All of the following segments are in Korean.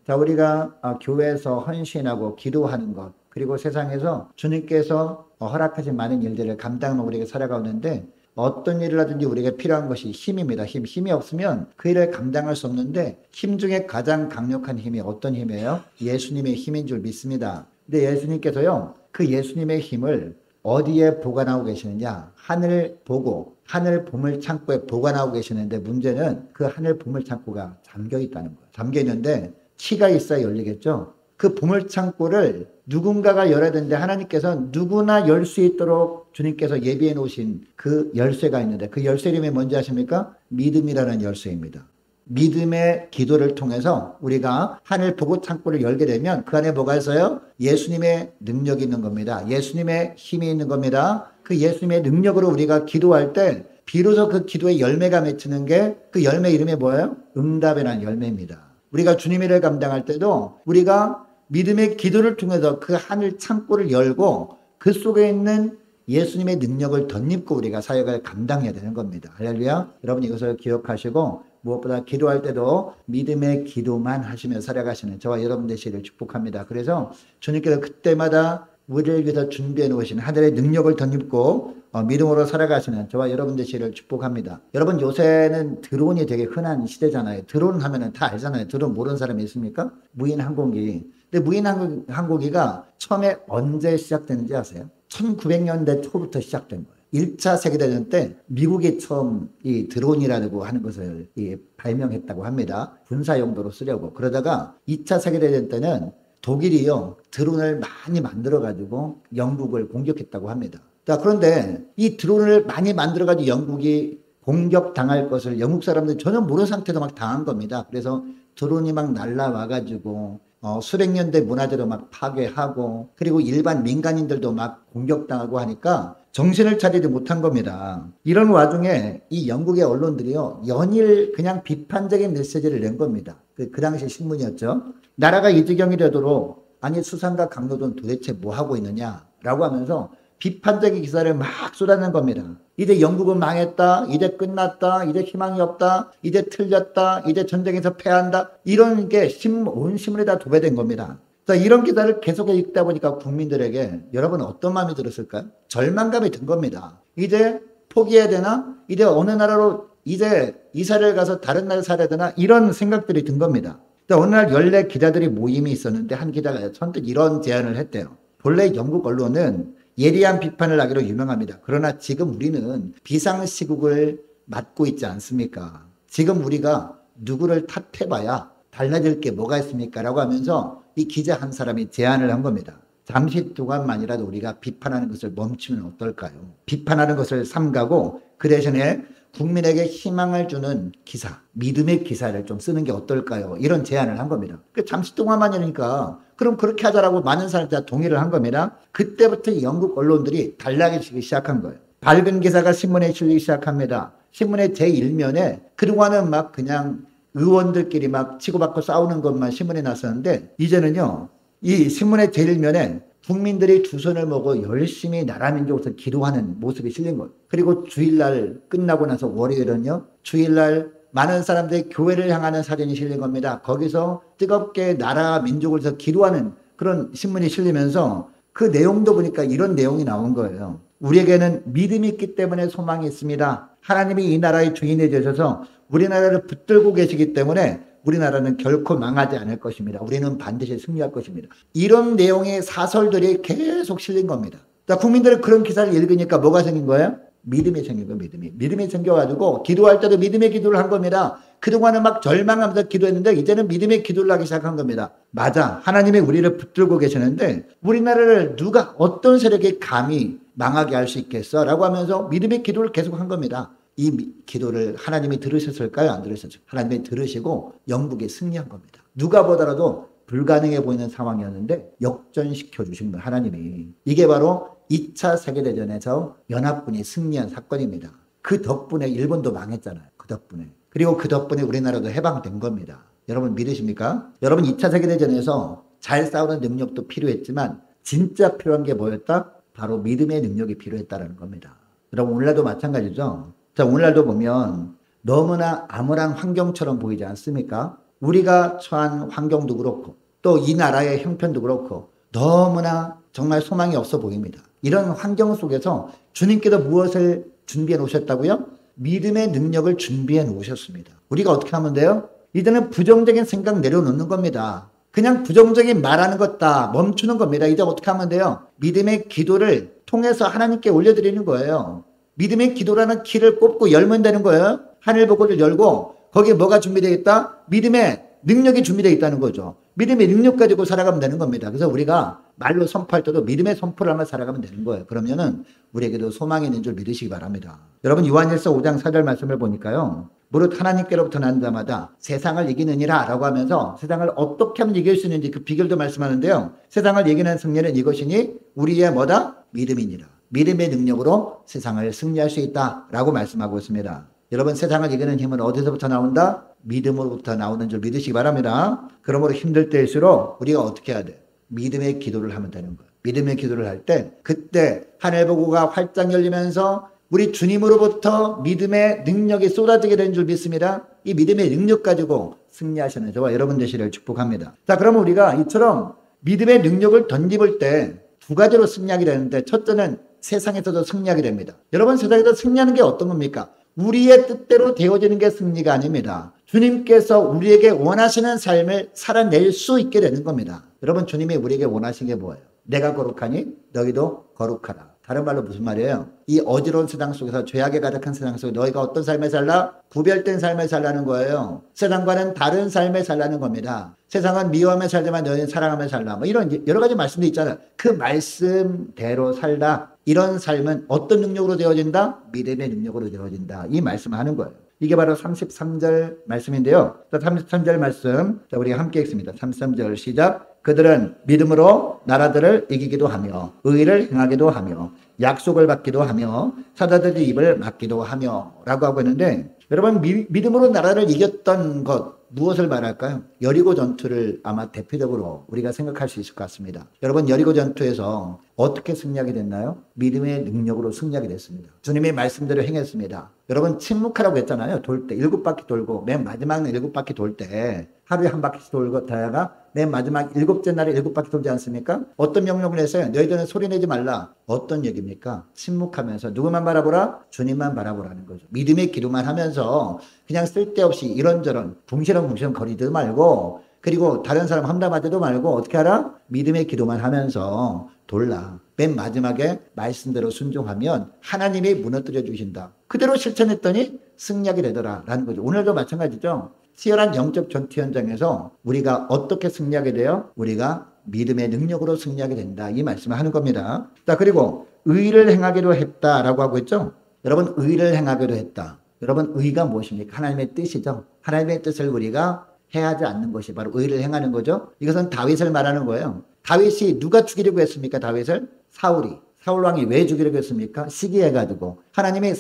자, 우리가 교회에서 헌신하고 기도하는 것, 그리고 세상에서 주님께서 허락하신 많은 일들을 감당하고 우리가 살아가는데 어떤 일을 하든지 우리가 필요한 것이 힘입니다. 힘이 없으면 그 일을 감당할 수 없는데 힘 중에 가장 강력한 힘이 어떤 힘이에요? 예수님의 힘인 줄 믿습니다. 근데 예수님께서요, 그 예수님의 힘을 어디에 보관하고 계시느냐? 하늘 보고 하늘 보물 창고에 보관하고 계시는데 문제는 그 하늘 보물 창고가 잠겨 있다는 거예요. 잠겨 있는데 키가 있어야 열리겠죠. 그 보물 창고를 누군가가 열어야 되는데 하나님께서 누구나 열 수 있도록 주님께서 예비해 놓으신 그 열쇠가 있는데 그 열쇠 이름이 뭔지 아십니까? 믿음이라는 열쇠입니다. 믿음의 기도를 통해서 우리가 하늘 보고 창고를 열게 되면 그 안에 뭐가 있어요? 예수님의 능력이 있는 겁니다. 예수님의 힘이 있는 겁니다. 그 예수님의 능력으로 우리가 기도할 때 비로소 그 기도의 열매가 맺히는 게 그 열매 이름이 뭐예요? 응답이라는 열매입니다. 우리가 주님의 일을 감당할 때도 우리가 믿음의 기도를 통해서 그 하늘 창고를 열고 그 속에 있는 예수님의 능력을 덧입고 우리가 사역을 감당해야 되는 겁니다. 할렐루야. 여러분 이것을 기억하시고 무엇보다 기도할 때도 믿음의 기도만 하시며 살아가시는 저와 여러분 되시기를 축복합니다. 그래서 주님께서 그때마다 우리를 위해서 준비해 놓으신 하늘의 능력을 덧입고 믿음으로 살아가시는 저와 여러분 되시기를 축복합니다. 여러분 요새는 드론이 되게 흔한 시대잖아요. 드론 하면은 다 알잖아요. 드론 모르는 사람이 있습니까? 무인 항공기. 근데 무인 항공기가 처음에 언제 시작됐는지 아세요? 1900년대 초부터 시작된 거예요. 1차 세계대전 때 미국이 처음 이 드론이라고 하는 것을 발명했다고 합니다. 군사 용도로 쓰려고. 그러다가 2차 세계대전 때는 독일이요, 드론을 많이 만들어가지고 영국을 공격했다고 합니다. 자, 그런데 이 드론을 많이 만들어가지고 영국이 공격당할 것을 영국 사람들이 전혀 모르는 상태로 막 당한 겁니다. 그래서 드론이 막 날라와가지고 수백 년대 문화재도 막 파괴하고 그리고 일반 민간인들도 막 공격당하고 하니까 정신을 차리지 못한 겁니다. 이런 와중에 이 영국의 언론들이요, 연일 그냥 비판적인 메시지를 낸 겁니다. 그 당시 신문이었죠. 나라가 이 지경이 되도록 아니 수상과 강요돈 도대체 뭐 하고 있느냐라고 하면서 비판적인 기사를 막 쏟아낸 겁니다. 이제 영국은 망했다, 이제 끝났다, 이제 희망이 없다, 이제 틀렸다, 이제 전쟁에서 패한다, 이런 게 온 신문에 다 도배된 겁니다. 자, 이런 기사를 계속 읽다 보니까 국민들에게 여러분 어떤 마음이 들었을까요? 절망감이 든 겁니다. 이제 포기해야 되나? 이제 어느 나라로 이제 이사를 가서 다른 나라에 살아야 되나? 이런 생각들이 든 겁니다. 자, 어느 날 연례 기자들이 모임이 있었는데 한 기자가 선뜻 이런 제안을 했대요. 본래 영국 언론은 예리한 비판을 하기로 유명합니다. 그러나 지금 우리는 비상시국을 맞고 있지 않습니까? 지금 우리가 누구를 탓해봐야 달라질 게 뭐가 있습니까? 라고 하면서 이 기자 한 사람이 제안을 한 겁니다. 잠시 동안만이라도 우리가 비판하는 것을 멈추면 어떨까요? 비판하는 것을 삼가고 그 대신에 국민에게 희망을 주는 기사, 믿음의 기사를 좀 쓰는 게 어떨까요? 이런 제안을 한 겁니다. 잠시 동안만이니까 그럼 그렇게 하자라고 많은 사람들이 다 동의를 한 겁니다. 그때부터 영국 언론들이 달라지기 시작한 거예요. 밝은 기사가 신문에 실리기 시작합니다. 신문의 제1면에 그동안은 막 그냥 의원들끼리 막 치고받고 싸우는 것만 신문에 났었는데 이제는요, 이 신문의 제1면에 국민들이 두 손을 모고 열심히 나라 민족에서 기도하는 모습이 실린 거예요. 그리고 주일날 끝나고 나서 월요일은요, 주일날 많은 사람들이 교회를 향하는 사진이 실린 겁니다. 거기서 뜨겁게 나라 민족을 위해서 기도하는 그런 신문이 실리면서 그 내용도 보니까 이런 내용이 나온 거예요. 우리에게는 믿음이 있기 때문에 소망이 있습니다. 하나님이 이 나라의 주인이 되셔서 우리나라를 붙들고 계시기 때문에 우리나라는 결코 망하지 않을 것입니다. 우리는 반드시 승리할 것입니다. 이런 내용의 사설들이 계속 실린 겁니다. 자, 국민들은 그런 기사를 읽으니까 뭐가 생긴 거예요? 믿음이 생긴 거예요. 믿음이 생겨가지고 기도할 때도 믿음의 기도를 한 겁니다. 그동안은 막 절망하면서 기도했는데 이제는 믿음의 기도를 하기 시작한 겁니다. 맞아, 하나님이 우리를 붙들고 계시는데 우리나라를 누가 어떤 세력이 감히 망하게 할 수 있겠어? 라고 하면서 믿음의 기도를 계속 한 겁니다. 이 기도를 하나님이 들으셨을까요? 안 들으셨을까요? 하나님이 들으시고 영국이 승리한 겁니다. 누가 보더라도 불가능해 보이는 상황이었는데 역전시켜 주신 거예요, 하나님이. 이게 바로 2차 세계대전에서 연합군이 승리한 사건입니다. 그 덕분에 일본도 망했잖아요. 그 덕분에. 그리고 그 덕분에 우리나라도 해방된 겁니다. 여러분 믿으십니까? 여러분 2차 세계대전에서 잘 싸우는 능력도 필요했지만 진짜 필요한 게 뭐였다? 바로 믿음의 능력이 필요했다는 겁니다. 여러분 오늘날도 마찬가지죠. 자, 오늘날도 보면 너무나 암울한 환경처럼 보이지 않습니까? 우리가 처한 환경도 그렇고 또 이 나라의 형편도 그렇고 너무나 정말 소망이 없어 보입니다. 이런 환경 속에서 주님께서 무엇을 준비해 놓으셨다고요? 믿음의 능력을 준비해 놓으셨습니다. 우리가 어떻게 하면 돼요? 이제는 부정적인 생각 내려놓는 겁니다. 그냥 부정적인 말하는 것 다 멈추는 겁니다. 이제 어떻게 하면 돼요? 믿음의 기도를 통해서 하나님께 올려드리는 거예요. 믿음의 기도라는 키를 꼽고 열면 되는 거예요. 하늘 보고를 열고 거기에 뭐가 준비되어 있다? 믿음의 능력이 준비되어 있다는 거죠. 믿음의 능력 가지고 살아가면 되는 겁니다. 그래서 우리가 말로 선포할 때도 믿음의 선포를 하며 살아가면 되는 거예요. 그러면은 우리에게도 소망이 있는 줄 믿으시기 바랍니다. 여러분 요한일서 5장 4절 말씀을 보니까요. 무릇 하나님께로부터 난 자마다 세상을 이기느니라 라고 하면서 세상을 어떻게 하면 이길 수 있는지 그 비결도 말씀하는데요. 세상을 이기는 승리는 이것이니 우리의 뭐다? 믿음이니라. 믿음의 능력으로 세상을 승리할 수 있다라고 말씀하고 있습니다. 여러분 세상을 이기는 힘은 어디서부터 나온다? 믿음으로부터 나오는 줄 믿으시기 바랍니다. 그러므로 힘들 때일수록 우리가 어떻게 해야 돼? 믿음의 기도를 하면 되는 거예요. 믿음의 기도를 할 때 그때 하늘 보고가 활짝 열리면서 우리 주님으로부터 믿음의 능력이 쏟아지게 되는 줄 믿습니다. 이 믿음의 능력 가지고 승리하시는 저와 여러분 되시기를 축복합니다. 자, 그러면 우리가 이처럼 믿음의 능력을 던집을 때 두 가지로 승리하게 되는데 첫째는 세상에서도 승리하게 됩니다. 여러분 세상에서 승리하는 게 어떤 겁니까? 우리의 뜻대로 되어지는 게 승리가 아닙니다. 주님께서 우리에게 원하시는 삶을 살아낼 수 있게 되는 겁니다. 여러분 주님이 우리에게 원하시는 게 뭐예요? 내가 거룩하니 너희도 거룩하라. 다른 말로 무슨 말이에요? 이 어지러운 세상 속에서 죄악에 가득한 세상 속에 너희가 어떤 삶을 살라? 구별된 삶을 살라는 거예요. 세상과는 다른 삶을 살라는 겁니다. 세상은 미워하며 살지만 너희는 사랑하며 살라. 뭐 이런 여러 가지 말씀도 있잖아요. 그 말씀대로 살다. 이런 삶은 어떤 능력으로 되어진다? 믿음의 능력으로 되어진다. 이 말씀을 하는 거예요. 이게 바로 33절 말씀인데요. 33절 말씀 우리 함께 읽습니다. 33절 시작. 그들은 믿음으로 나라들을 이기기도 하며 의를 행하기도 하며 약속을 받기도 하며 사자들의 입을 막기도 하며 라고 하고 있는데 여러분 믿음으로 나라를 이겼던 것 무엇을 말할까요? 여리고 전투를 아마 대표적으로 우리가 생각할 수 있을 것 같습니다. 여러분 여리고 전투에서 어떻게 승리하게 됐나요? 믿음의 능력으로 승리하게 됐습니다. 주님의 말씀대로 행했습니다. 여러분 침묵하라고 했잖아요. 돌 때 7바퀴 돌고 맨 마지막 7바퀴 돌 때 하루에 한 바퀴씩 돌고 다가 맨 마지막 7째 날에 7바퀴 돌지 않습니까? 어떤 명령을 했어요? 너희들은 소리내지 말라. 어떤 얘기입니까? 침묵하면서 누구만 바라보라? 주님만 바라보라는 거죠. 믿음의 기도만 하면서 그냥 쓸데없이 이런저런 궁시렁궁시렁 거리지 말고 그리고 다른 사람 험담하지도 말고 어떻게 하라? 믿음의 기도만 하면서 돌라. 맨 마지막에 말씀대로 순종하면 하나님이 무너뜨려 주신다. 그대로 실천했더니 승리하게 되더라 라는 거죠. 오늘도 마찬가지죠. 치열한 영적 전투 현장에서 우리가 어떻게 승리하게 돼요? 우리가 믿음의 능력으로 승리하게 된다. 이 말씀을 하는 겁니다. 자, 그리고 의를 행하기로 했다라고 하고 있죠. 여러분 의를 행하기로 했다. 여러분 의가 무엇입니까? 하나님의 뜻이죠. 하나님의 뜻을 우리가 해하지 않는 것이 바로 의를 행하는 거죠. 이것은 다윗을 말하는 거예요. 다윗이 누가 죽이려고 했습니까? 다윗을? 사울이. 사울 왕이 왜 죽이려고 했습니까? 시기해가지고 하나님이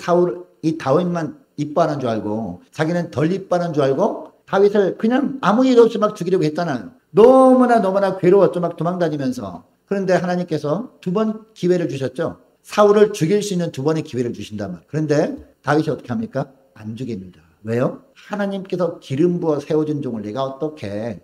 이 다윗만 이뻐하는 줄 알고 자기는 덜 이뻐하는 줄 알고 다윗을 그냥 아무 일 없이 막 죽이려고 했잖아요. 너무나 괴로웠죠. 막 도망다니면서. 그런데 하나님께서 2번 기회를 주셨죠. 사울을 죽일 수 있는 2번의 기회를 주신단 말이에요. 그런데 다윗이 어떻게 합니까? 안 죽입니다. 왜요? 하나님께서 기름 부어 세워준 종을 내가 어떻게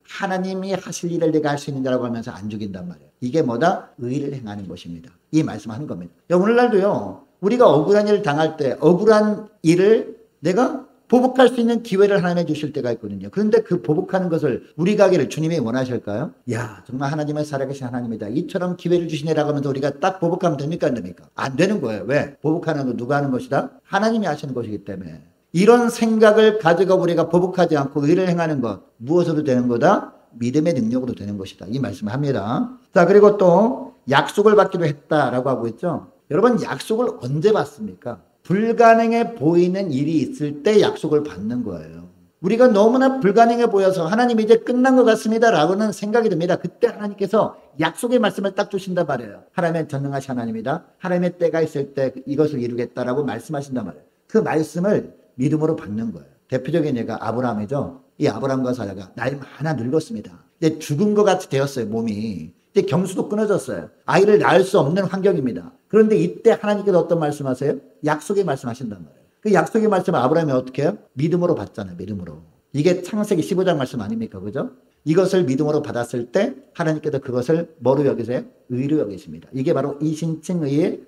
하나님이 하실 일을 내가 할 수 있는지라고 하면서 안 죽인단 말이에요. 이게 뭐다? 의를 행하는 것입니다. 이 말씀하는 겁니다. 오늘날도요. 우리가 억울한 일을 당할 때 억울한 일을 내가 보복할 수 있는 기회를 하나님이 주실 때가 있거든요. 그런데 그 보복하는 것을 우리가 하기를 주님이 원하실까요? 야, 정말 하나님은 살아계신 하나님이다. 이처럼 기회를 주시네라고 하면서 우리가 딱 보복하면 됩니까? 안 됩니까? 안 되는 거예요. 왜? 보복하는 거 누가 하는 것이다? 하나님이 하시는 것이기 때문에. 이런 생각을 가지고 우리가 보복하지 않고 의를 행하는 것 무엇으로 되는 거다? 믿음의 능력으로 되는 것이다. 이 말씀을 합니다. 자, 그리고 또 약속을 받기로 했다라고 하고 있죠. 여러분 약속을 언제 받습니까? 불가능해 보이는 일이 있을 때 약속을 받는 거예요. 우리가 너무나 불가능해 보여서 하나님 이제 끝난 것 같습니다 라고는 생각이 듭니다. 그때 하나님께서 약속의 말씀을 딱 주신단 말이에요. 하나님은 전능하신 하나님이다. 하나님의 때가 있을 때 이것을 이루겠다라고 말씀하신단 말이에요. 그 말씀을 믿음으로 받는 거예요. 대표적인 예가 아브라함이죠. 이 아브라함과 사라가 나이 많아 늙었습니다. 이제 죽은 것 같이 되었어요. 몸이. 이제 경수도 끊어졌어요. 아이를 낳을 수 없는 환경입니다. 그런데 이때 하나님께서 어떤 말씀하세요? 약속의 말씀하신단 말이에요. 그 약속의 말씀을 아브라함이 어떻게 해요? 믿음으로 받잖아요. 믿음으로. 이게 창세기 15장 말씀 아닙니까? 그죠? 이것을 믿음으로 받았을 때 하나님께서 그것을 뭐로 여기세요? 의로 여기십니다. 이게 바로 이신칭의의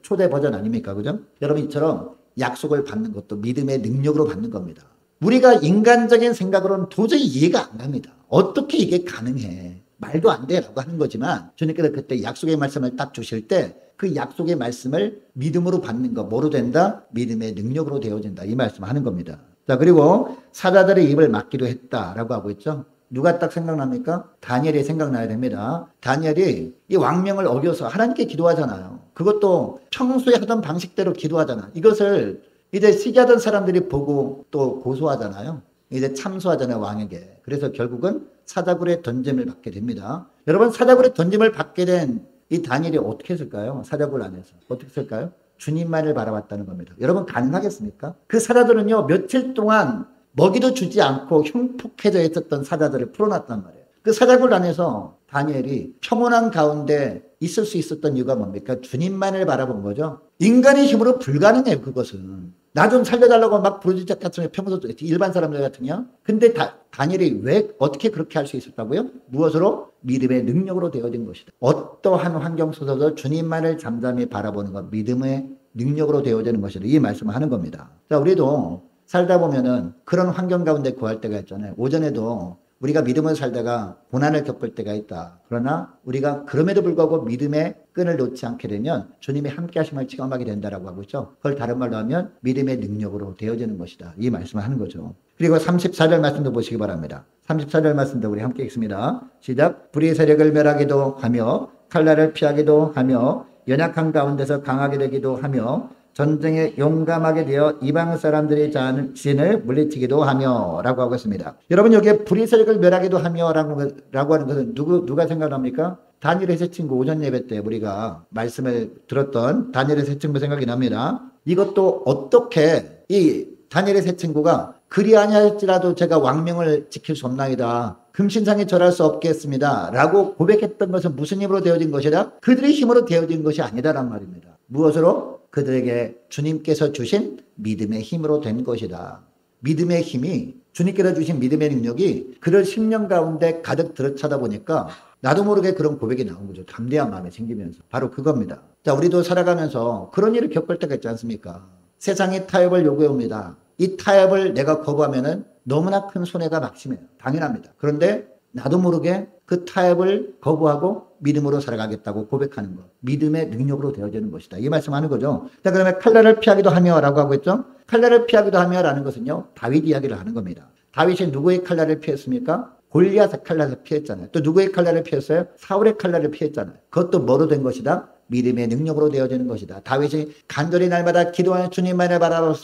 초대 버전 아닙니까? 그죠? 여러분 이처럼 약속을 받는 것도 믿음의 능력으로 받는 겁니다. 우리가 인간적인 생각으로는 도저히 이해가 안 갑니다. 어떻게 이게 가능해? 말도 안 돼라고 하는 거지만 주님께서 그때 약속의 말씀을 딱 주실 때 그 약속의 말씀을 믿음으로 받는 거 뭐로 된다? 믿음의 능력으로 되어진다. 이 말씀 하는 겁니다. 자, 그리고 사자들의 입을 막기도 했다라고 하고 있죠. 누가 딱 생각납니까? 다니엘이 생각나야 됩니다. 다니엘이 이 왕명을 어겨서 하나님께 기도하잖아요. 그것도 평소에 하던 방식대로 기도하잖아. 이것을 이제 시기하던 사람들이 보고 또 고소하잖아요. 이제 참소하잖아요, 왕에게. 그래서 결국은 사자굴에 던짐을 받게 됩니다. 여러분, 사자굴에 던짐을 받게 된 이 다니엘이 어떻게 했을까요? 사자굴 안에서. 어떻게 했을까요? 주님만을 바라봤다는 겁니다. 여러분, 가능하겠습니까? 그 사자들은요, 며칠 동안 먹이도 주지 않고 흉폭해져 있었던 사자들을 풀어놨단 말이에요. 그 사자굴 안에서 다니엘이 평온한 가운데 있을 수 있었던 이유가 뭡니까? 주님만을 바라본 거죠. 인간의 힘으로 불가능해요, 그것은. 나 좀 살려달라고 막 부르짖자 같은 평소 일반 사람들 같은요. 근데 다니엘이 왜 어떻게 그렇게 할 수 있었다고요? 무엇으로? 믿음의 능력으로 되어진 것이다. 어떠한 환경 속에서도 주님만을 잠잠히 바라보는 것, 믿음의 능력으로 되어지는 것이다. 이 말씀을 하는 겁니다. 자, 우리도 살다 보면은 그런 환경 가운데 구할 때가 있잖아요. 오전에도 우리가 믿음을 살다가 고난을 겪을 때가 있다. 그러나 우리가 그럼에도 불구하고 믿음의 끈을 놓지 않게 되면 주님의 함께 하심을 체험하게 된다라고 하고 있죠. 그걸 다른 말로 하면 믿음의 능력으로 되어지는 것이다. 이 말씀을 하는 거죠. 그리고 34절 말씀도 보시기 바랍니다. 34절 말씀도 우리 함께 읽습니다. 시작. 불의 세력을 멸하기도 하며 칼날을 피하기도 하며 연약한 가운데서 강하게 되기도 하며 전쟁에 용감하게 되어 이방 사람들이 자신을 물리치기도 하며 라고 하고 있습니다. 여러분, 여기에 불의 세력을 멸하기도 하며 라고 하는 것은 누가 생각납니까? 다니엘의 세 친구 오전 예배 때 우리가 말씀을 들었던 다니엘의 세 친구 생각이 납니다. 이것도 어떻게 이 다니엘의 세 친구가 그리 아니할지라도 제가 왕명을 지킬 수 없나이다. 금신상에 절할 수 없겠습니다. 라고 고백했던 것은 무슨 힘으로 되어진 것이다? 그들의 힘으로 되어진 것이 아니다란 말입니다. 무엇으로? 그들에게 주님께서 주신 믿음의 힘으로 된 것이다. 믿음의 힘이, 주님께서 주신 믿음의 능력이 그들 심령 가운데 가득 들어차다 보니까 나도 모르게 그런 고백이 나온 거죠. 담대한 마음이 생기면서. 바로 그겁니다. 자, 우리도 살아가면서 그런 일을 겪을 때가 있지 않습니까? 세상이 타협을 요구해 옵니다. 이 타협을 내가 거부하면은 너무나 큰 손해가 막심해요. 당연합니다. 그런데 나도 모르게 그 타협을 거부하고 믿음으로 살아가겠다고 고백하는 것. 믿음의 능력으로 되어지는 것이다. 이 말씀하는 거죠. 자, 그러면 칼날을 피하기도 하며 라고 하고 있죠. 칼날을 피하기도 하며 라는 것은요, 다윗 이야기를 하는 겁니다. 다윗이 누구의 칼날을 피했습니까? 골리앗의 칼날을 피했잖아요. 또 누구의 칼날을 피했어요? 사울의 칼날을 피했잖아요. 그것도 뭐로 된 것이다? 믿음의 능력으로 되어지는 것이다. 다윗이 간절히 날마다 기도하는 주님만을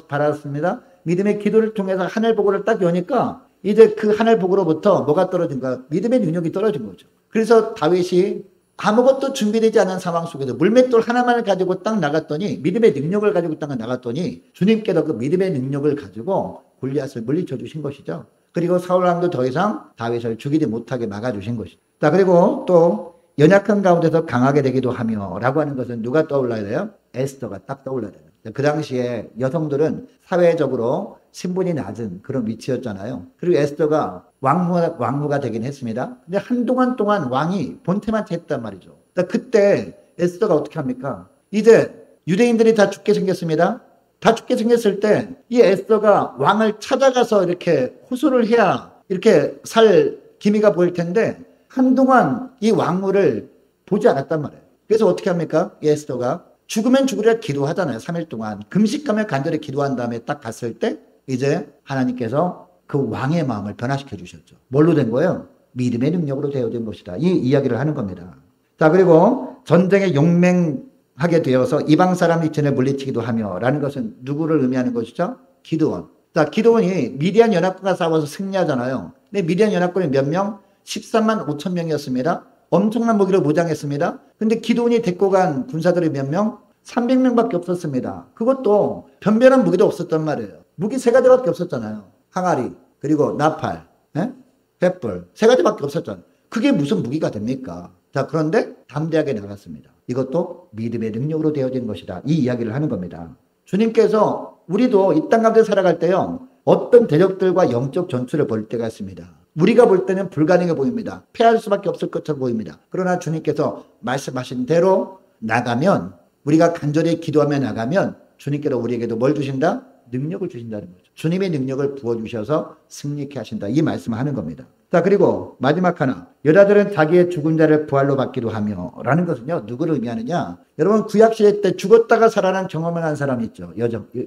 바랐습니다. 믿음의 기도를 통해서 하늘 보고를 딱 여니까 이제 그 하늘 보고로부터 뭐가 떨어진가? 믿음의 능력이 떨어진 거죠. 그래서 다윗이 아무것도 준비되지 않은 상황 속에서 물맷돌 하나만을 가지고 딱 나갔더니, 믿음의 능력을 가지고 딱 나갔더니 주님께서 그 믿음의 능력을 가지고 골리앗을 물리쳐 주신 것이죠. 그리고 사울왕도 더 이상 다윗을 죽이지 못하게 막아주신 것이죠. 자, 그리고 또 연약한 가운데서 강하게 되기도 하며 라고 하는 것은 누가 떠올라야 돼요? 에스더가 딱 떠올라야 돼요. 그 당시에 여성들은 사회적으로 신분이 낮은 그런 위치였잖아요. 그리고 에스더가 왕후가 되긴 했습니다. 근데 한동안 동안 왕이 본태만 했단 말이죠. 그때 에스더가 어떻게 합니까? 이제 유대인들이 다 죽게 생겼습니다. 다 죽게 생겼을 때 이 에스더가 왕을 찾아가서 이렇게 호소를 해야 이렇게 살 기미가 보일 텐데 한동안 이 왕후를 보지 않았단 말이에요. 그래서 어떻게 합니까? 이 에스더가 죽으면 죽으리라 기도하잖아요. 3일 동안. 금식하며 간절히 기도한 다음에 딱 갔을 때 이제 하나님께서 그 왕의 마음을 변화시켜 주셨죠. 뭘로 된 거예요? 믿음의 능력으로 되어진 것이다. 이 이야기를 하는 겁니다. 자, 그리고 전쟁에 용맹하게 되어서 이방 사람 이천에 물리치기도 하며 라는 것은 누구를 의미하는 것이죠? 기드온. 자, 기드온이 미디안 연합군과 싸워서 승리하잖아요. 근데 미디안 연합군이 몇 명? 13만 5천 명이었습니다. 엄청난 무기로 무장했습니다. 근데 기드온이 데리고 간 군사들이 몇 명? 300명밖에 없었습니다. 그것도 변변한 무기도 없었단 말이에요. 무기 3가지밖에 없었잖아요. 항아리, 그리고 나팔, 횃불 3가지밖에 없었잖아요. 그게 무슨 무기가 됩니까? 자, 그런데 담대하게 나갔습니다. 이것도 믿음의 능력으로 되어진 것이다. 이 이야기를 하는 겁니다. 주님께서 우리도 이 땅 가운데 살아갈 때요, 어떤 대적들과 영적 전투를 벌일 때가 있습니다. 우리가 볼 때는 불가능해 보입니다. 패할 수밖에 없을 것처럼 보입니다. 그러나 주님께서 말씀하신 대로 나가면, 우리가 간절히 기도하며 나가면 주님께서 우리에게도 뭘 주신다? 능력을 주신다는 거죠. 주님의 능력을 부어주셔서 승리케 하신다. 이 말씀을 하는 겁니다. 자, 그리고 마지막 하나. 여자들은 자기의 죽은 자를 부활로 받기도 하며 라는 것은요, 누구를 의미하느냐? 여러분, 구약시대 때 죽었다가 살아난 경험을 한 사람이 있죠.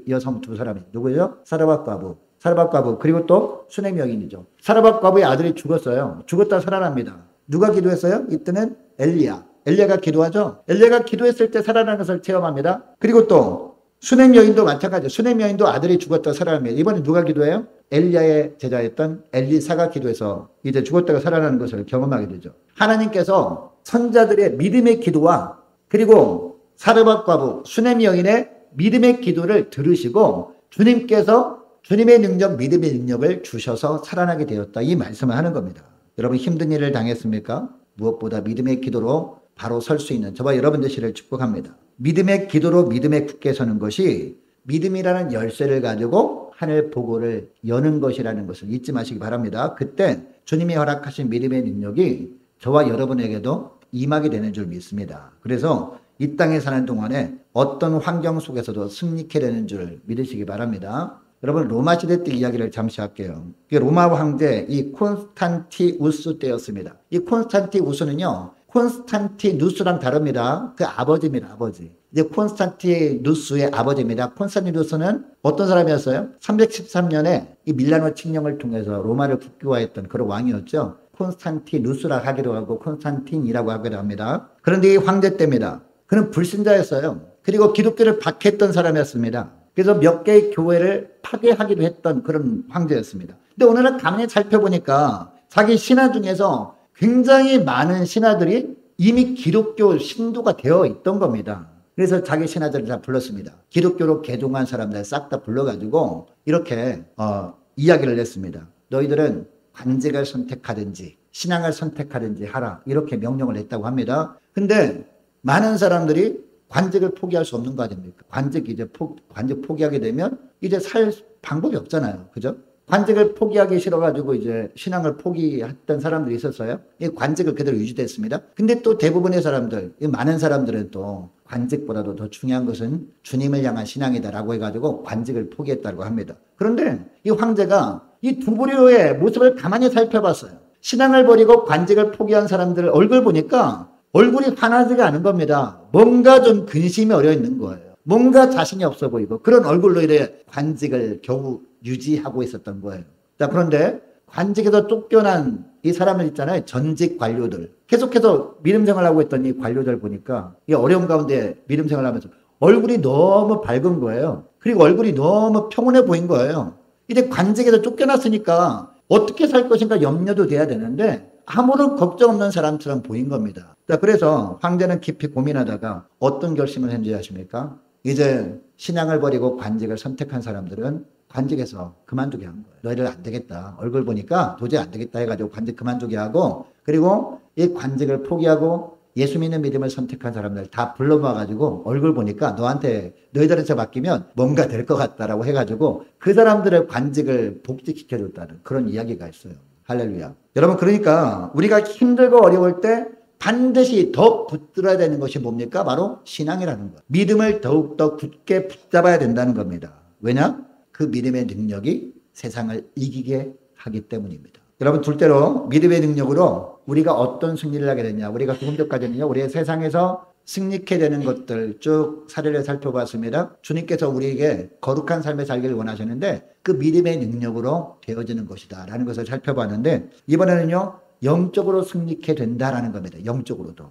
여성 두 사람이. 누구예요? 사르밧 과부. 그리고 또 수넴 여인이죠. 사르밧 과부의 아들이 죽었어요. 죽었다 살아납니다. 누가 기도했어요? 이때는 엘리야가 기도하죠. 엘리야가 기도했을 때 살아나는 것을 체험합니다. 그리고 또 수넴 여인도 마찬가지죠. 수넴 여인도 아들이 죽었다 살아납니다. 이번에 누가 기도해요? 엘리야의 제자였던 엘리사가 기도해서 이제 죽었다가 살아나는 것을 경험하게 되죠. 하나님께서 선자들의 믿음의 기도와 그리고 사르밧 과부, 수넴 여인의 믿음의 기도를 들으시고 주님께서 주님의 능력, 믿음의 능력을 주셔서 살아나게 되었다. 이 말씀을 하는 겁니다. 여러분 힘든 일을 당했습니까? 무엇보다 믿음의 기도로 바로 설 수 있는 저와 여러분 되시기를 축복합니다. 믿음의 기도로 믿음에 굳게 서는 것이 믿음이라는 열쇠를 가지고 하늘 보고를 여는 것이라는 것을 잊지 마시기 바랍니다. 그때 주님이 허락하신 믿음의 능력이 저와 여러분에게도 임하게 되는 줄 믿습니다. 그래서 이 땅에 사는 동안에 어떤 환경 속에서도 승리케 되는 줄 믿으시기 바랍니다. 여러분 로마 시대 때 이야기를 잠시 할게요. 로마 황제 이 콘스탄티우스 때였습니다. 이 콘스탄티우스는요, 콘스탄티누스랑 다릅니다. 그 아버지입니다. 아버지. 이제 콘스탄티누스의 아버지입니다. 콘스탄티누스는 어떤 사람이었어요? 313년에 이 밀라노 칙령을 통해서 로마를 국교화했던 그런 왕이었죠. 콘스탄티누스라고 하기도 하고 콘스탄틴이라고 하기도 합니다. 그런데 이 황제 때입니다. 그는 불신자였어요. 그리고 기독교를 박해했던 사람이었습니다. 그래서 몇 개의 교회를 파괴하기도 했던 그런 황제였습니다. 근데 오늘은 가만히 살펴보니까 자기 신하 중에서 굉장히 많은 신하들이 이미 기독교 신도가 되어 있던 겁니다. 그래서 자기 신하들을 다 불렀습니다. 기독교로 개종한 사람들 싹 다 불러가지고 이렇게 이야기를 했습니다. 너희들은 관직을 선택하든지 신앙을 선택하든지 하라. 이렇게 명령을 했다고 합니다. 근데 많은 사람들이 관직을 포기할 수 없는 거 아닙니까? 관직 포기하게 되면 이제 살 방법이 없잖아요. 그죠? 관직을 포기하기 싫어가지고 이제 신앙을 포기했던 사람들이 있었어요. 이 관직을 그대로 유지됐습니다. 근데 또 대부분의 사람들, 많은 사람들은 또 관직보다도 더 중요한 것은 주님을 향한 신앙이다라고 해가지고 관직을 포기했다고 합니다. 그런데 이 황제가 이 두 부류의 모습을 가만히 살펴봤어요. 신앙을 버리고 관직을 포기한 사람들 얼굴 보니까 얼굴이 환하지가 않은 겁니다. 뭔가 좀 근심이 어려 있는 거예요. 뭔가 자신이 없어 보이고 그런 얼굴로 이래 관직을 겨우 유지하고 있었던 거예요. 자, 그런데 관직에서 쫓겨난 이 사람들 있잖아요. 전직 관료들. 계속해서 믿음 생활하고 있던 이 관료들 보니까 이 어려운 가운데 믿음 생활하면서 얼굴이 너무 밝은 거예요. 그리고 얼굴이 너무 평온해 보인 거예요. 이제 관직에서 쫓겨났으니까 어떻게 살 것인가 염려도 돼야 되는데 아무런 걱정 없는 사람처럼 보인 겁니다. 자, 그래서 황제는 깊이 고민하다가 어떤 결심을 했는지 아십니까? 이제 신앙을 버리고 관직을 선택한 사람들은 관직에서 그만두게 한 거예요. 너희들 안 되겠다. 얼굴 보니까 도저히 안 되겠다 해가지고 관직 그만두게 하고 그리고 이 관직을 포기하고 예수 믿는 믿음을 선택한 사람들 다 불러모아가지고 얼굴 보니까 너희들한테 맡기면 뭔가 될 것 같다라고 해가지고 그 사람들의 관직을 복직시켜줬다는 그런 이야기가 있어요. 할렐루야. 여러분, 그러니까 우리가 힘들고 어려울 때 반드시 더 붙들어야 되는 것이 뭡니까? 바로 신앙이라는 거예요. 믿음을 더욱더 굳게 붙잡아야 된다는 겁니다. 왜냐? 그 믿음의 능력이 세상을 이기게 하기 때문입니다. 여러분, 둘째로 믿음의 능력으로 우리가 어떤 승리를 하게 되냐? 우리가 조금 전까지는요, 우리의 세상에서 승리케 되는 것들 쭉 사례를 살펴봤습니다. 주님께서 우리에게 거룩한 삶을 살기를 원하시는데 그 믿음의 능력으로 되어지는 것이다 라는 것을 살펴봤는데 이번에는요, 영적으로 승리케 된다라는 겁니다. 영적으로도.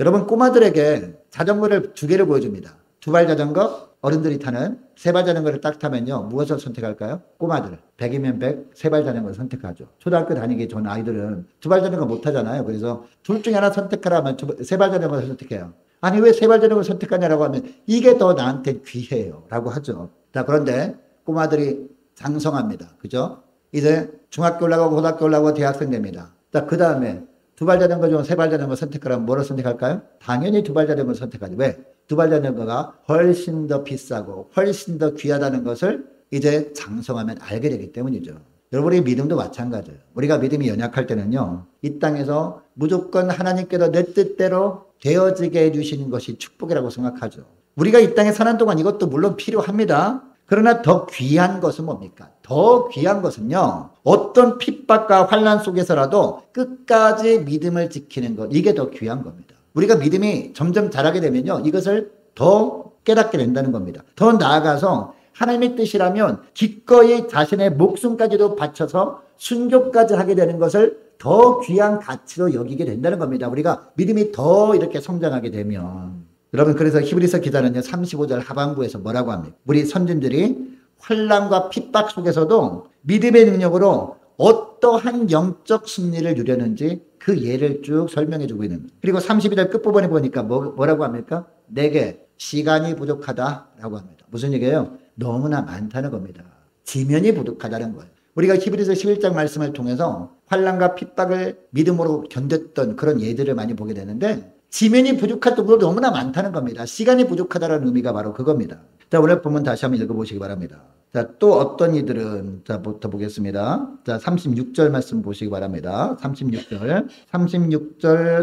여러분, 꼬마들에게 자전거를 두 개를 보여줍니다. 두발 자전거, 어른들이 타는 세발 자전거를 딱 타면요, 무엇을 선택할까요? 꼬마들 100이면 100 세발 자전거를 선택하죠. 초등학교 다니기 전 아이들은 두발 자전거 못 타잖아요. 그래서 둘 중에 하나 선택하라면 세발 자전거를 선택해요. 아니, 왜 세발 자전거를 선택하냐라고 하면 이게 더 나한테 귀해요 라고 하죠. 자, 그런데 꼬마들이 장성합니다. 그죠? 이제 중학교 올라가고 고등학교 올라가고 대학생 됩니다. 자, 그 다음에 두발 자전거 중 세발 자전거 선택하라면 뭐를 선택할까요? 당연히 두발 자전거를 선택하죠. 왜? 두발 자전거가 훨씬 더 비싸고 훨씬 더 귀하다는 것을 이제 장성하면 알게 되기 때문이죠. 여러분의 믿음도 마찬가지예요. 우리가 믿음이 연약할 때는요, 이 땅에서 무조건 하나님께서 내 뜻대로 되어지게 해주시는 것이 축복이라고 생각하죠. 우리가 이 땅에 사는 동안 이것도 물론 필요합니다. 그러나 더 귀한 것은 뭡니까? 더 귀한 것은요, 어떤 핍박과 환난 속에서라도 끝까지 믿음을 지키는 것, 이게 더 귀한 겁니다. 우리가 믿음이 점점 자라게 되면요, 이것을 더 깨닫게 된다는 겁니다. 더 나아가서 하나님의 뜻이라면 기꺼이 자신의 목숨까지도 바쳐서 순교까지 하게 되는 것을 더 귀한 가치로 여기게 된다는 겁니다. 우리가 믿음이 더 이렇게 성장하게 되면. 여러분, 그래서 히브리서 기자는요, 35절 하반부에서 뭐라고 합니까? 우리 선진들이 환난과 핍박 속에서도 믿음의 능력으로 어떠한 영적 승리를 누렸는지 그 예를 쭉 설명해 주고 있는 거예요. 그리고 32절 끝부분에 보니까 뭐라고 합니까? 내게 시간이 부족하다라고 합니다. 무슨 얘기예요? 너무나 많다는 겁니다. 지면이 부족하다는 거예요. 우리가 히브리서 11장 말씀을 통해서 환난과 핍박을 믿음으로 견뎠던 그런 예들을 많이 보게 되는데, 지면이 부족할 정도로 너무나 많다는 겁니다. 시간이 부족하다는 의미가 바로 그겁니다. 자, 오늘 본문 다시 한번 읽어보시기 바랍니다. 자, 또 어떤 이들은, 자, 부터 보겠습니다. 자, 36절 말씀 보시기 바랍니다. 36절,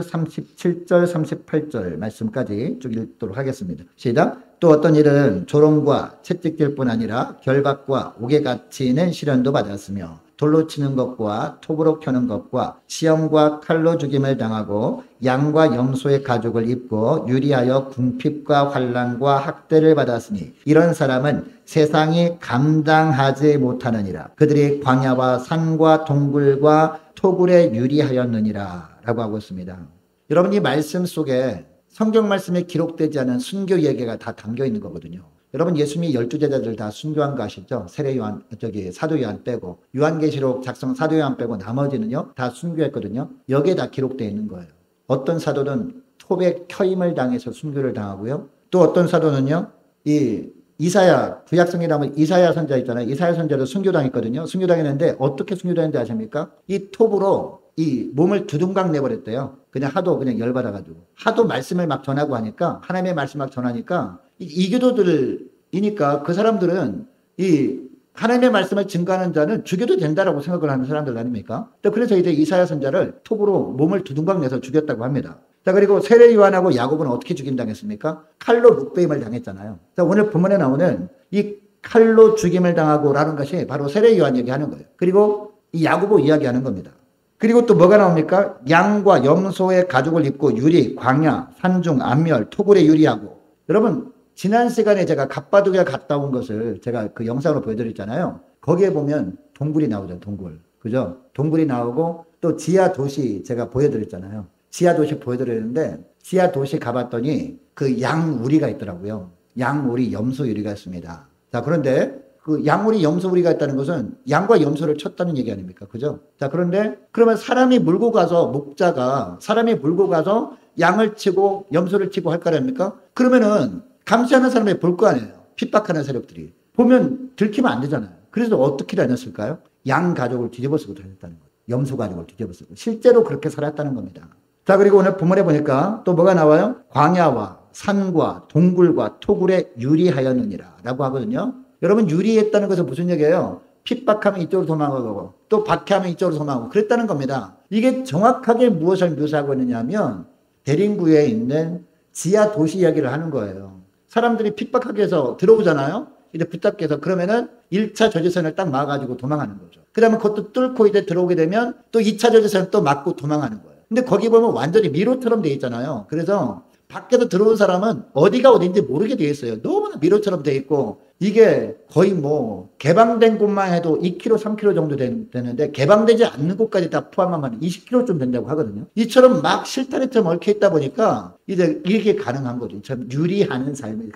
37절, 38절 말씀까지 쭉 읽도록 하겠습니다. 시작. 또 어떤 이들은 조롱과 채찍질 뿐 아니라 결박과 옥에 갇히는 시련도 받았으며, 돌로 치는 것과 톱으로 켜는 것과 시험과 칼로 죽임을 당하고 양과 염소의 가죽을 입고 유리하여 궁핍과 환난과 학대를 받았으니 이런 사람은 세상이 감당하지 못하느니라. 그들이 광야와 산과 동굴과 토굴에 유리하였느니라 라고 하고 있습니다. 여러분, 이 말씀 속에 성경 말씀에 기록되지 않은 순교 얘기가 다 담겨 있는 거거든요. 여러분, 예수님이 12제자들 다 순교한 거 아시죠? 세례 요한, 사도 요한 빼고, 요한계시록 작성 사도 요한 빼고 나머지는요, 다 순교했거든요. 여기에 다 기록되어 있는 거예요. 어떤 사도는 톱에 켜임을 당해서 순교를 당하고요. 또 어떤 사도는요, 이 이사야, 구약성경이라면 이사야 선자 있잖아요. 이사야 선자도 순교당했거든요. 순교당했는데 어떻게 순교당했는지 아십니까? 이 톱으로 이 몸을 두둥강 내버렸대요. 그냥 하도 그냥 열받아가지고. 하도 말씀을 막 전하고 하니까, 하나님의 말씀 막 전하니까, 이교도들이니까 그 사람들은 이 하나님의 말씀을 증거하는 자는 죽여도 된다라고 생각을 하는 사람들 아닙니까? 그래서 이제 이사야 선자를 톱으로 몸을 두둥강 내서 죽였다고 합니다. 자, 그리고 세례 요한하고 야곱은 어떻게 죽임당했습니까? 칼로 묵배임을 당했잖아요. 자, 오늘 본문에 나오는 이 칼로 죽임을 당하고라는 것이 바로 세례 요한 얘기하는 거예요. 그리고 이 야고보 이야기하는 겁니다. 그리고 또 뭐가 나옵니까? 양과 염소의 가죽을 입고 유리, 광야, 산중, 암멸, 토굴에 유리하고. 여러분, 지난 시간에 제가 갑바도기에 갔다 온 것을 제가 그 영상으로 보여드렸잖아요. 거기에 보면 동굴이 나오죠, 동굴. 그죠? 동굴이 나오고 또 지하 도시 제가 보여드렸잖아요. 지하 도시 보여드렸는데, 지하 도시 가봤더니 그 양우리가 있더라고요. 양우리, 염소유리가 있습니다. 자, 그런데 그 양우리, 염소우리가 있다는 것은 양과 염소를 쳤다는 얘기 아닙니까? 그죠? 자, 그런데 그러면 사람이 물고 가서, 목자가 사람이 물고 가서 양을 치고 염소를 치고 할 거 아닙니까? 그러면은 감시하는 사람이 볼 거 아니에요. 핍박하는 세력들이. 보면 들키면 안 되잖아요. 그래서 어떻게 다녔을까요? 양 가족을 뒤집어 쓰고 다녔다는 거예요. 염소 가족을 뒤집어 쓰고. 실제로 그렇게 살았다는 겁니다. 자, 그리고 오늘 본문에 보니까 또 뭐가 나와요? 광야와 산과 동굴과 토굴에 유리하였느니라 라고 하거든요. 여러분, 유리했다는 것은 무슨 얘기예요? 핍박하면 이쪽으로 도망가고 또 박해하면 이쪽으로 도망가고 그랬다는 겁니다. 이게 정확하게 무엇을 묘사하고 있느냐 하면 대림구에 있는 지하 도시 이야기를 하는 거예요. 사람들이 핍박하기 위해서 들어오잖아요. 이제 붙잡게 해서 그러면은 1차 저지선을 딱 막아가지고 도망가는 거죠. 그 다음에 그것도 뚫고 이제 들어오게 되면 또 2차 저지선을 또 막고 도망가는 거예요. 근데 거기 보면 완전히 미로처럼 돼 있잖아요. 그래서 밖에서 들어온 사람은 어디가 어딘지 모르게 돼 있어요. 너무나 미로처럼 돼 있고, 이게 거의 뭐 개방된 곳만 해도 2km, 3km 정도 되는데 개방되지 않는 곳까지 다 포함하면 20km쯤 된다고 하거든요. 이처럼 막 실타래처럼 얽혀 있다 보니까 이제 이게 가능한 거죠. 참 유리하는 삶이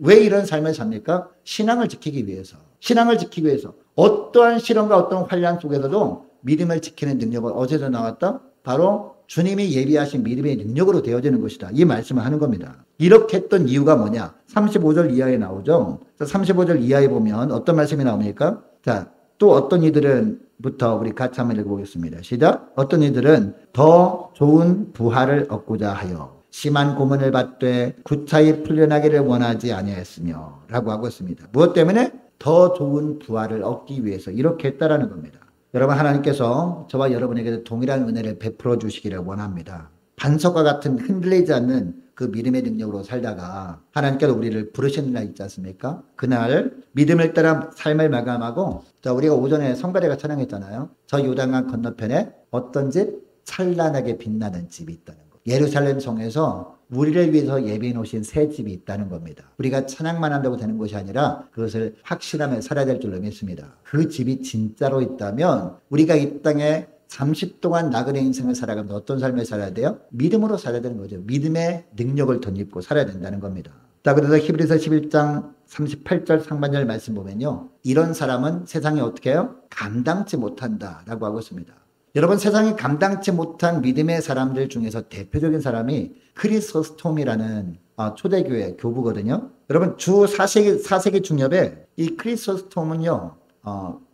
왜 이런 삶을 삽니까? 신앙을 지키기 위해서. 신앙을 지키기 위해서. 어떠한 시련과 어떤 환난 속에서도 믿음을 지키는 능력은 어디서 나왔다? 바로 주님이 예비하신 믿음의 능력으로 되어지는 것이다. 이 말씀을 하는 겁니다. 이렇게 했던 이유가 뭐냐? 35절 이하에 나오죠. 35절 이하에 보면 어떤 말씀이 나옵니까? 자, 또 어떤 이들은부터 우리 같이 한번 읽어보겠습니다. 시작. 어떤 이들은 더 좋은 부활을 얻고자 하여 심한 고문을 받되 구차히 풀려나기를 원하지 아니하였으며 라고 하고 있습니다. 무엇 때문에? 더 좋은 부활을 얻기 위해서 이렇게 했다라는 겁니다. 여러분, 하나님께서 저와 여러분에게 동일한 은혜를 베풀어 주시기를 원합니다. 반석과 같은 흔들리지 않는 그 믿음의 능력으로 살다가 하나님께서 우리를 부르시는 날 있지 않습니까? 그날 믿음을 따라 삶을 마감하고, 자, 우리가 오전에 성가대가 찬양했잖아요. 저 요단강 건너편에 어떤 집? 찬란하게 빛나는 집이 있다는 거. 예루살렘 성에서 우리를 위해서 예비해 놓으신 새 집이 있다는 겁니다. 우리가 찬양만 한다고 되는 것이 아니라 그것을 확신하며 살아야 될 줄로 믿습니다. 그 집이 진짜로 있다면 우리가 이 땅에 30 동안 나그네 인생을 살아가면서 어떤 삶을 살아야 돼요? 믿음으로 살아야 되는 거죠. 믿음의 능력을 덧입고 살아야 된다는 겁니다. 자, 그래서 히브리서 11장 38절 상반절 말씀 보면요, 이런 사람은 세상에 어떻게 해요? 감당치 못한다라고 하고 있습니다. 여러분, 세상이 감당치 못한 믿음의 사람들 중에서 대표적인 사람이 크리소스톰이라는 초대교회 교부거든요. 여러분, 주 4세기 중엽에 이 크리소스톰은요,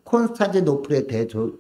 콘스탄티노플의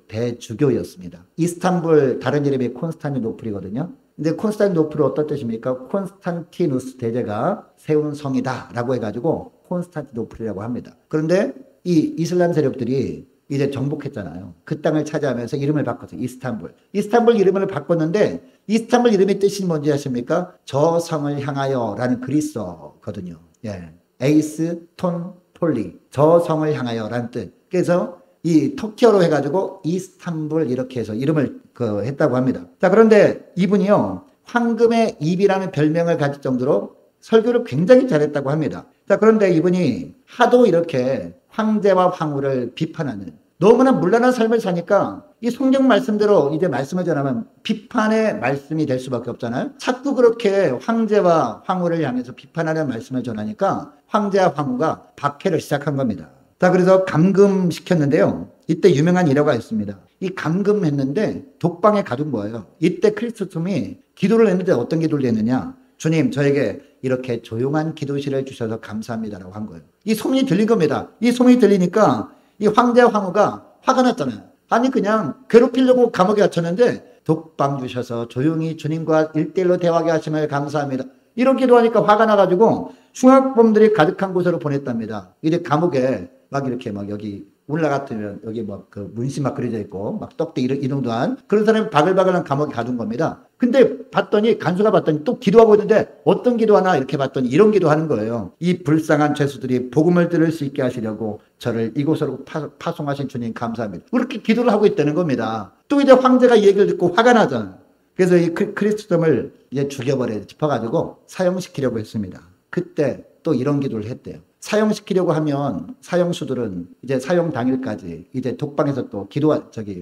대주교였습니다. 이스탄불, 다른 이름이 콘스탄티노플이거든요. 근데 콘스탄티노플은 어떤 뜻입니까? 콘스탄티누스 대제가 세운 성이다라고 해가지고 콘스탄티노플이라고 합니다. 그런데 이 이슬람 세력들이 이제 정복했잖아요. 그 땅을 차지하면서 이름을 바꿨어요. 이스탄불. 이스탄불 이름을 바꿨는데 이스탄불 이름의 뜻이 뭔지 아십니까? 저 성을 향하여라는 그리스어거든요. 예. 에이스 톤 폴리. 저 성을 향하여라는 뜻. 그래서 이 터키어로 해가지고 이스탄불 이렇게 해서 이름을 했다고 합니다. 자, 그런데 이분이요, 황금의 입이라는 별명을 가질 정도로 설교를 굉장히 잘했다고 합니다. 자, 그런데 이분이 하도 이렇게 황제와 황후를 비판하는 너무나 문란한 삶을 사니까 이 성경 말씀대로 이제 말씀을 전하면 비판의 말씀이 될 수밖에 없잖아요. 자꾸 그렇게 황제와 황후를 향해서 비판하는 말씀을 전하니까 황제와 황후가 박해를 시작한 겁니다. 자, 그래서 감금시켰는데요. 이때 유명한 일화가 있습니다. 이 감금했는데 독방에 가둔 거예요. 이때 크리스토톰이 기도를 했는데 어떤 기도를 했느냐? 주님, 저에게 이렇게 조용한 기도실을 주셔서 감사합니다라고 한 거예요. 이 소문이 들린 겁니다. 이 소문이 들리니까 이 황제와 황후가 화가 났잖아요. 아니, 그냥 괴롭히려고 감옥에 갇혔는데 독방 주셔서 조용히 주님과 1대1로 대화하게 하심을 감사합니다. 이런 기도하니까 화가 나가지고 흉악범들이 가득한 곳으로 보냈답니다. 이제 감옥에 막 이렇게 막 여기 올라갔으면 여기 뭐 그 문신 막 그려져 있고 막 떡대 이동도 한 그런 사람이 바글바글한 감옥에 가둔 겁니다. 근데 봤더니 간수가 봤더니 또 기도하고 있는데 어떤 기도하나 이렇게 봤더니 이런 기도하는 거예요. 이 불쌍한 죄수들이 복음을 들을 수 있게 하시려고 저를 이곳으로 파송하신 주님 감사합니다. 그렇게 기도를 하고 있다는 겁니다. 또 이제 황제가 이 얘기를 듣고 화가 나잖아요. 그래서 이 크리스토톰을 이제 죽여버려 짚어가지고 사형시키려고 했습니다. 그때 또 이런 기도를 했대요. 사형시키려고 하면 사형수들은 이제 사형 당일까지 이제 독방에서 또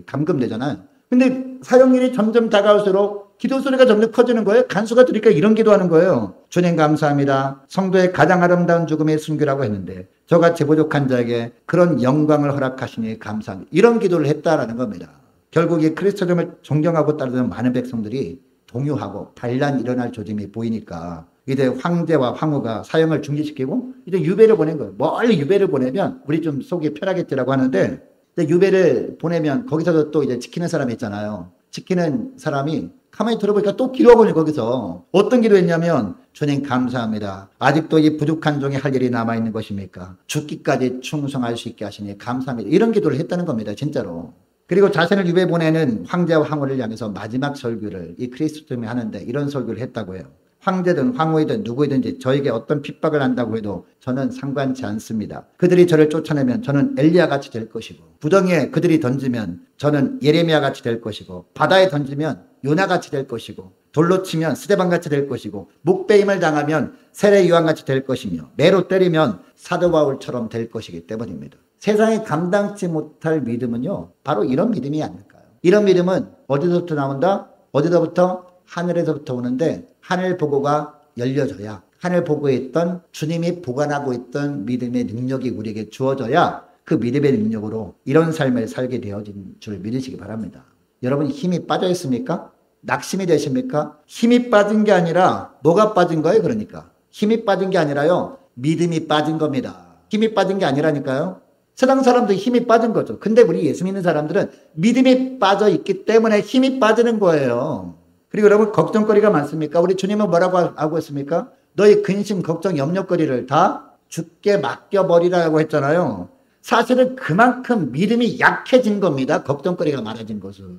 감금되잖아요. 근데 사형일이 점점 다가올수록 기도 소리가 점점 커지는 거예요. 간수가 들으니까 이런 기도하는 거예요. 주님 감사합니다. 성도의 가장 아름다운 죽음의 순교라고 했는데 저같이 부족한 자에게 그런 영광을 허락하시니 감사합니다. 이런 기도를 했다라는 겁니다. 결국 이 그리스도를 존경하고 따르는 많은 백성들이 동요하고 반란이 일어날 조짐이 보이니까 이제 황제와 황후가 사형을 중지시키고 이제 유배를 보낸 거예요. 멀리 유배를 보내면 우리 좀 속이 편하겠지라고 하는데 유배를 보내면 거기서도 또 이제 지키는 사람이 있잖아요. 지키는 사람이 가만히 들어보니까 또 기도하고 있는 거기서 어떤 기도했냐면 주님 감사합니다. 아직도 이 부족한 종이 할 일이 남아있는 것입니까? 죽기까지 충성할 수 있게 하시니 감사합니다. 이런 기도를 했다는 겁니다. 진짜로. 그리고 자신을 유배 보내는 황제와 황후를 향해서 마지막 설교를 이 크리스토톰이 하는데 이런 설교를 했다고 해요. 황제든 황후이든 누구이든지 저에게 어떤 핍박을 한다고 해도 저는 상관치 않습니다. 그들이 저를 쫓아내면 저는 엘리야 같이 될 것이고 부덩이에 그들이 던지면 저는 예레미야 같이 될 것이고 바다에 던지면 요나 같이 될 것이고 돌로 치면 스데반 같이 될 것이고 목베임을 당하면 세례 요한 같이 될 것이며 매로 때리면 사도 바울처럼 될 것이기 때문입니다. 세상에 감당치 못할 믿음은요, 바로 이런 믿음이 아닐까요? 이런 믿음은 어디서부터 나온다? 어디서부터? 하늘에서부터 오는데 하늘 보고가 열려져야 하늘 보고에 있던 주님이 보관하고 있던 믿음의 능력이 우리에게 주어져야 그 믿음의 능력으로 이런 삶을 살게 되어진 줄 믿으시기 바랍니다. 여러분 힘이 빠져 있습니까? 낙심이 되십니까? 힘이 빠진 게 아니라 뭐가 빠진 거예요? 그러니까 힘이 빠진 게 아니라요, 믿음이 빠진 겁니다. 힘이 빠진 게 아니라니까요. 세상 사람도 힘이 빠진 거죠. 근데 우리 예수 믿는 사람들은 믿음이 빠져 있기 때문에 힘이 빠지는 거예요. 그리고 여러분 걱정거리가 많습니까? 우리 주님은 뭐라고 하고 있습니까? 너희 근심, 걱정, 염려거리를 다 주께 맡겨버리라고 했잖아요. 사실은 그만큼 믿음이 약해진 겁니다. 걱정거리가 많아진 것은.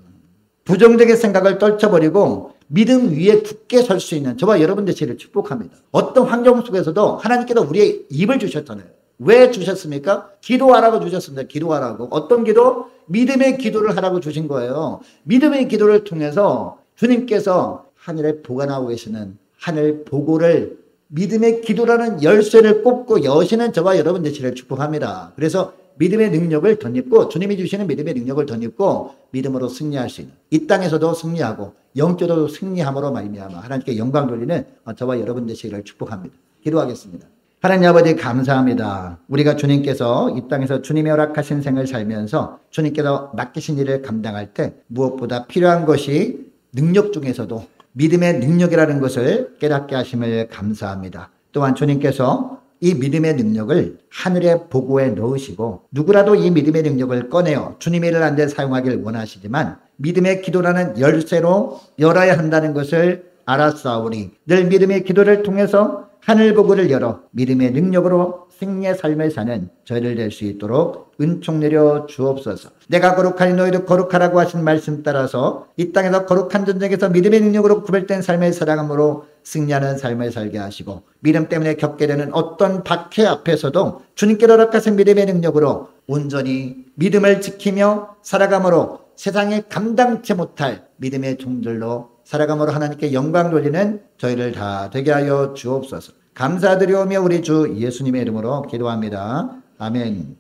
부정적인 생각을 떨쳐버리고 믿음 위에 굳게 설 수 있는 저와 여러분 되시기를 축복합니다. 어떤 환경 속에서도 하나님께서 우리의 입을 주셨잖아요. 왜 주셨습니까? 기도하라고 주셨습니다. 기도하라고. 어떤 기도? 믿음의 기도를 하라고 주신 거예요. 믿음의 기도를 통해서 주님께서 하늘에 보관하고 계시는 하늘 보고를 믿음의 기도라는 열쇠를 꼽고 여시는 저와 여러분 되시기를 축복합니다. 그래서 믿음의 능력을 덧입고 주님이 주시는 믿음의 능력을 덧입고 믿음으로 승리할 수 있는 이 땅에서도 승리하고 영적으로도 승리함으로 말미암아 하나님께 영광 돌리는 저와 여러분 되시기를 축복합니다. 기도하겠습니다. 하나님 아버지 감사합니다. 우리가 주님께서 이 땅에서 주님의 허락하신 생을 살면서 주님께서 맡기신 일을 감당할 때 무엇보다 필요한 것이 능력 중에서도 믿음의 능력이라는 것을 깨닫게 하심을 감사합니다. 또한 주님께서 이 믿음의 능력을 하늘의 보고에 넣으시고 누구라도 이 믿음의 능력을 꺼내어 주님의 일을 하는 데 사용하기를 원하시지만 믿음의 기도라는 열쇠로 열어야 한다는 것을 알았사오니 늘 믿음의 기도를 통해서 하늘 보고를 열어 믿음의 능력으로 승리의 삶을 사는 저희를 될 수 있도록 은총 내려 주옵소서. 내가 거룩하니 너희도 거룩하라고 하신 말씀 따라서 이 땅에서 거룩한 전쟁에서 믿음의 능력으로 구별된 삶을 살아감으로 승리하는 삶을 살게 하시고 믿음 때문에 겪게 되는 어떤 박해 앞에서도 주님께로 허락하신 믿음의 능력으로 온전히 믿음을 지키며 살아감으로 세상에 감당치 못할 믿음의 종들로 살아감으로 하나님께 영광 돌리는 저희를 다 되게 하여 주옵소서. 감사드리오며 우리 주 예수님의 이름으로 기도합니다. 아멘.